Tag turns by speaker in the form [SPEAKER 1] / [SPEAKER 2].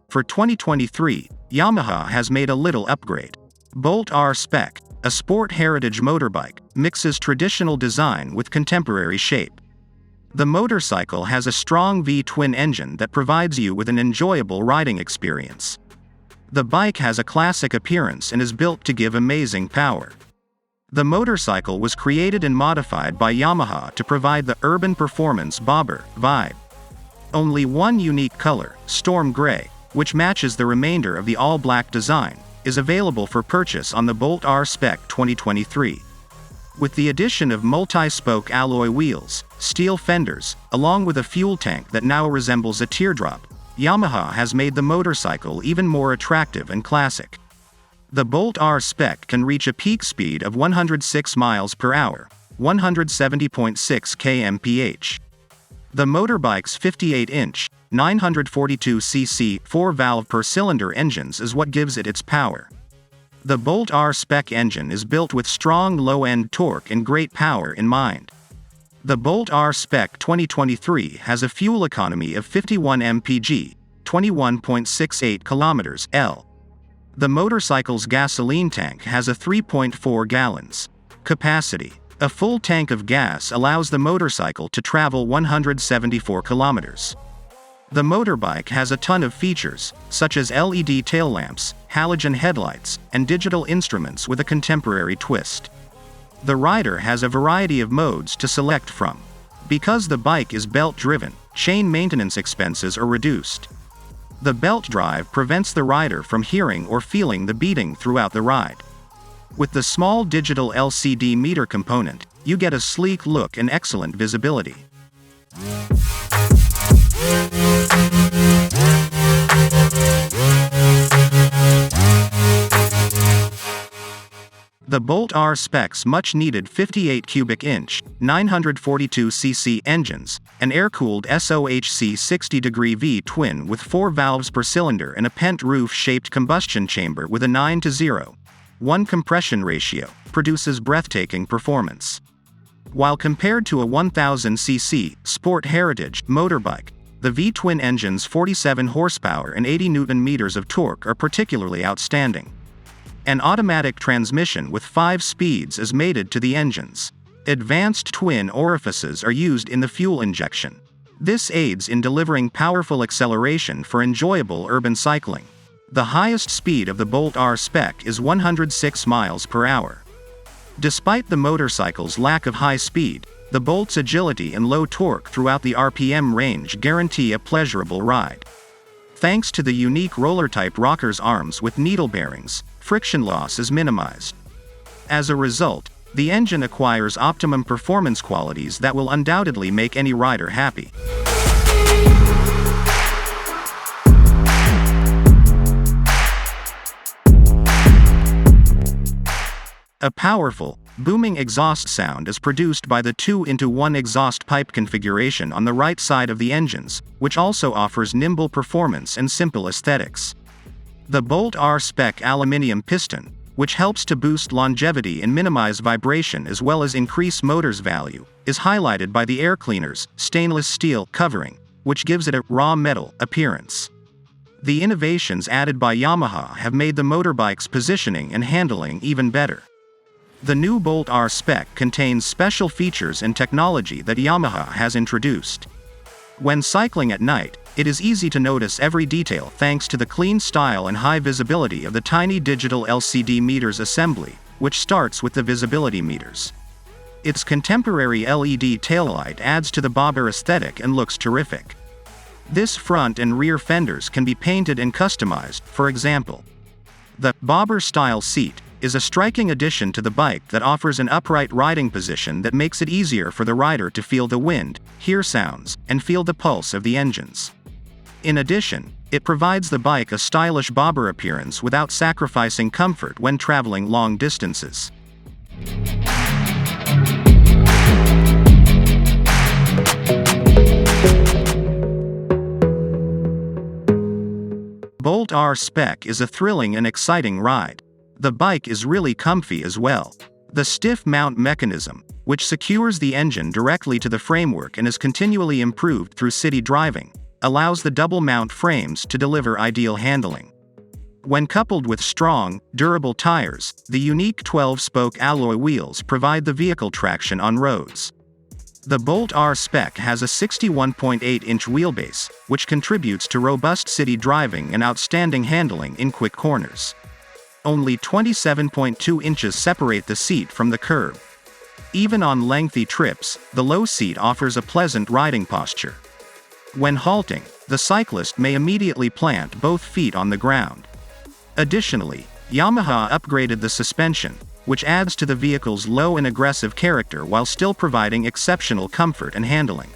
[SPEAKER 1] For 2023, Yamaha has made a little upgrade. Bolt R-Spec, a sport heritage motorbike, mixes traditional design with contemporary shape. The motorcycle has a strong V-twin engine that provides you with an enjoyable riding experience. The bike has a classic appearance and is built to give amazing power. The motorcycle was created and modified by Yamaha to provide the urban performance bobber vibe. Only one unique color, Storm Gray, which matches the remainder of the all-black design, is available for purchase on the Bolt R-Spec 2023. With the addition of multi-spoke alloy wheels, steel fenders, along with a fuel tank that now resembles a teardrop, Yamaha has made the motorcycle even more attractive and classic. The Bolt R-Spec can reach a peak speed of 106 miles per hour, 170.6 km/h. The motorbike's 58-inch, 942cc 4-valve per-cylinder engines is what gives it its power. The Bolt R-Spec engine is built with strong low-end torque and great power in mind. The Bolt R-Spec 2023 has a fuel economy of 51 mpg, 21.68 km/L. The motorcycle's gasoline tank has a 3.4 gallons capacity. A full tank of gas allows the motorcycle to travel 174 kilometers. The motorbike has a ton of features, such as LED tail lamps, halogen headlights, and digital instruments with a contemporary twist. The rider has a variety of modes to select from. Because the bike is belt-driven, chain maintenance expenses are reduced. The belt drive prevents the rider from hearing or feeling the beating throughout the ride. With the small digital LCD meter component, you get a sleek look and excellent visibility. The Bolt R-Spec's much-needed 58 cubic inch, 942cc engines, an air-cooled SOHC 60-degree V-twin with 4 valves per cylinder and a pent roof-shaped combustion chamber with a 9:1 compression ratio, produces breathtaking performance. While compared to a 1000cc sport heritage motorbike, the V-twin engine's 47 horsepower and 80 Nm of torque are particularly outstanding. An automatic transmission with 5 speeds is mated to the engines. Advanced twin orifices are used in the fuel injection. This aids in delivering powerful acceleration for enjoyable urban cycling. The highest speed of the Bolt R-Spec is 106 miles per hour. Despite the motorcycle's lack of high speed, the Bolt's agility and low torque throughout the RPM range guarantee a pleasurable ride. Thanks to the unique roller-type rocker's arms with needle bearings, friction loss is minimized. As a result, the engine acquires optimum performance qualities that will undoubtedly make any rider happy. A powerful, booming exhaust sound is produced by the 2-into-1 exhaust pipe configuration on the right side of the engines, which also offers nimble performance and simple aesthetics. The Bolt R-Spec aluminum piston, which helps to boost longevity and minimize vibration as well as increase motor's value, is highlighted by the air cleaner's stainless steel covering, which gives it a raw metal appearance. The innovations added by Yamaha have made the motorbike's positioning and handling even better. The new Bolt R-Spec contains special features and technology that Yamaha has introduced. When cycling at night, it is easy to notice every detail thanks to the clean style and high visibility of the tiny digital LCD meters assembly, which starts with the visibility meters. Its contemporary LED taillight adds to the bobber aesthetic and looks terrific. This front and rear fenders can be painted and customized. For example, the bobber-style seat is a striking addition to the bike that offers an upright riding position that makes it easier for the rider to feel the wind, hear sounds, and feel the pulse of the engines. In addition, it provides the bike a stylish bobber appearance without sacrificing comfort when traveling long distances. Bolt R-Spec is a thrilling and exciting ride. The bike is really comfy as well. The stiff mount mechanism, which secures the engine directly to the framework and is continually improved through city driving, allows the double mount frames to deliver ideal handling. When coupled with strong, durable tires, the unique 12-spoke alloy wheels provide the vehicle traction on roads. The Bolt R-Spec has a 61.8-inch wheelbase, which contributes to robust city driving and outstanding handling in quick corners. Only 27.2 inches separate the seat from the curb. Even on lengthy trips, the low seat offers a pleasant riding posture. When halting, the cyclist may immediately plant both feet on the ground. Additionally, Yamaha upgraded the suspension, which adds to the vehicle's low and aggressive character while still providing exceptional comfort and handling.